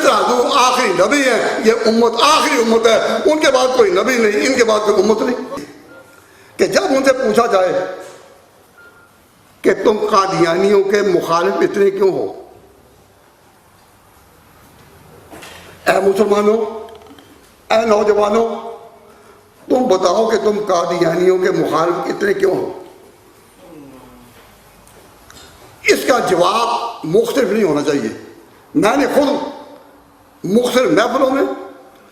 طرح حضور آخری نبی ہیں، یہ امت آخری امت ہے، ان کے بعد کوئی نبی نہیں، ان کے بعد کوئی امت نہیں۔ کہ جب ان سے پوچھا جائے کہ تم قادیانیوں کے مخالف اتنے کیوں ہو، اے مسلمانوں، اے نوجوانوں، تم بتاؤ کہ تم قادیانیوں کے مخالف اتنے کیوں ہو، اس کا جواب مختلف نہیں ہونا چاہیے۔ میں نے خود مختلف محفلوں میں،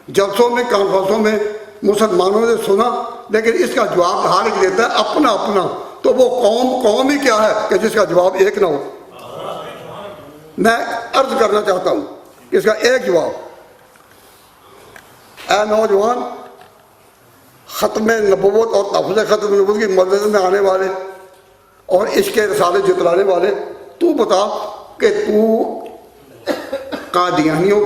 جلسوں میں، کانفرنسوں میں مسلمانوں سے سنا، لیکن اس کا جواب ہر ایک دیتا ہے اپنا اپنا، تو وہ قوم ہی کیا ہے کہ جس کا جواب ایک نہ ہو۔ میں عرض کرنا چاہتا ہوں کہ اس کا ایک جواب، اے نوجوان، ختم نبوت اور تحفظ ختم نبوت کی مجلس میں آنے والے اور عشق رسالے جتلانے والے، تو بتا کہ تو قادیانیوں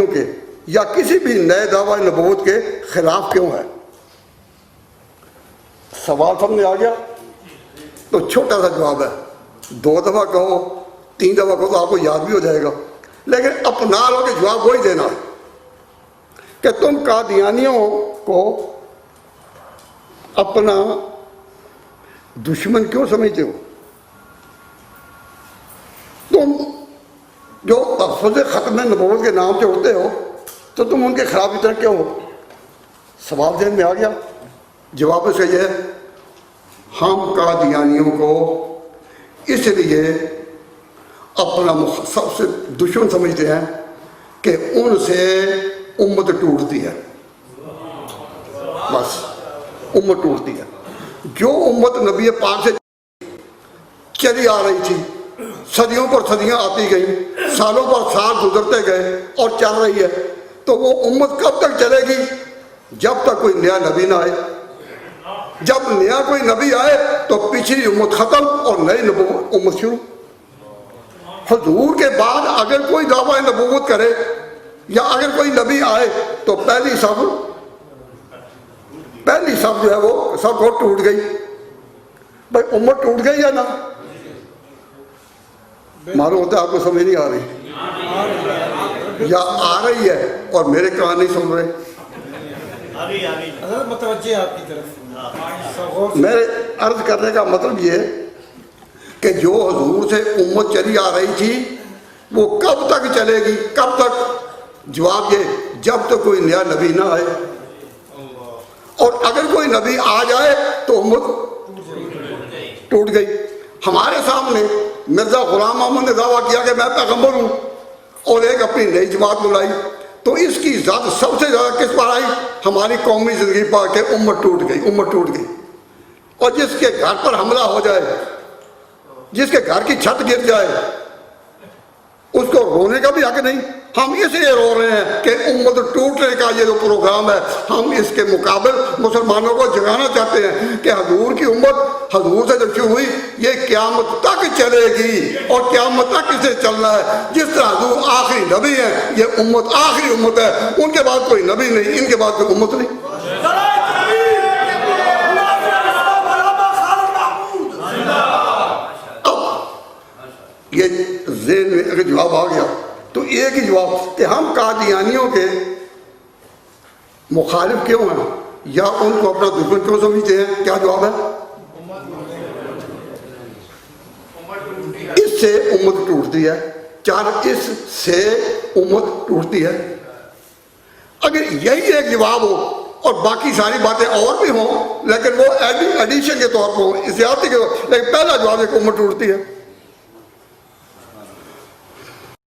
کے یا کسی بھی نئے دعویٰ نبوت کے خلاف کیوں ہے؟ سوال سمجھ آ گیا؟ تو چھوٹا سا جواب ہے، 2 دفعہ کہو، 3 دفعہ کہو تو آپ کو یاد بھی ہو جائے گا، لیکن اپنا لو کہ جواب وہی دینا ہے کہ تم قادیانیوں کو اپنا دشمن کیوں سمجھتے ہو؟ تم جو تحفظ ختم نبوت کے نام سے ہوتے ہو تو تم ان کے خلاف اتنا کیوں ہو؟ سوال ذہن میں آ گیا؟ جواب اس کا یہ ہے، ہم قادیانیوں کو اس لیے اپنا سب سے دشمن سمجھتے ہیں کہ ان سے امت ٹوٹتی ہے، بس امت ٹوٹتی ہے۔ جو امت نبی پاک سے چلی آ رہی تھی، صدیوں پر صدیاں آتی گئیں، سالوں پر سال گزرتے گئے اور چل رہی ہے، تو وہ امت کب تک چلے گی؟ جب تک کوئی نیا نبی نہ آئے۔ جب نیا کوئی نبی آئے تو پچھلی امت ختم اور نئی امت شروع۔ حضور کے بعد اگر کوئی دعویٰ نبوت کرے یا اگر کوئی نبی آئے تو پہلی صف جو ہے وہ سب کو ٹوٹ گئی۔ بھائی امت ٹوٹ گئی یا نہ؟ معلوم ہوتا ہے آپ کو سمجھ نہیں آ رہی، یا آ رہی ہے اور میرے کان نہیں سن رہے۔ متوجہ آپ کی طرف میرے عرض کرنے کا مطلب یہ کہ جو حضور سے امت چلی آ رہی تھی وہ کب تک چلے گی؟ کب تک؟ جواب یہ، جب تک کوئی نیا نبی نہ آئے، اور اگر کوئی نبی آ جائے تو امت ٹوٹ گئی۔ ہمارے سامنے مرزا غلام محمد نے دعویٰ کیا کہ میں پیغمبر ہوں اور ایک اپنی نئی جماعت بلائی، تو اس کی ذات سب سے زیادہ کس پر آئی؟ ہماری قومی زندگی پر کہ امت ٹوٹ گئی، امت ٹوٹ گئی۔ اور جس کے گھر پر حملہ ہو جائے، جس کے گھر کی چھت گر جائے، اس کو رونے کا بھی حق نہیں۔ ہم اس لیے رو رہے ہیں کہ امت ٹوٹنے کا یہ جو پروگرام ہے، ہم اس کے مقابل مسلمانوں کو جگانا چاہتے ہیں کہ حضور کی امت حضور سے جو شروع ہوئی یہ قیامت تک چلے گی، اور قیامت تک اسے چلنا ہے۔ جس طرح حضور آخری نبی ہیں، یہ امت آخری امت ہے، ان کے بعد کوئی نبی نہیں، ان کے بعد کوئی امت نہیں۔ یہ ذہن میں اگر جواب آ گیا تو ایک ہی جواب کہ ہم قادیانیوں کے مخالف کیوں ہیں یا ان کو اپنا دشمن کیوں سمجھتے ہیں؟ کیا جواب ہے؟ اس سے امت ٹوٹتی ہے، اس سے امت ٹوٹتی ہے۔ اگر یہی ایک جواب ہو اور باقی ساری باتیں اور بھی ہوں لیکن وہ ایڈیشن کے طور پر ہوں، زیادتی کے طور پر، لیکن پہلا جواب ہے کہ امت ٹوٹتی ہے۔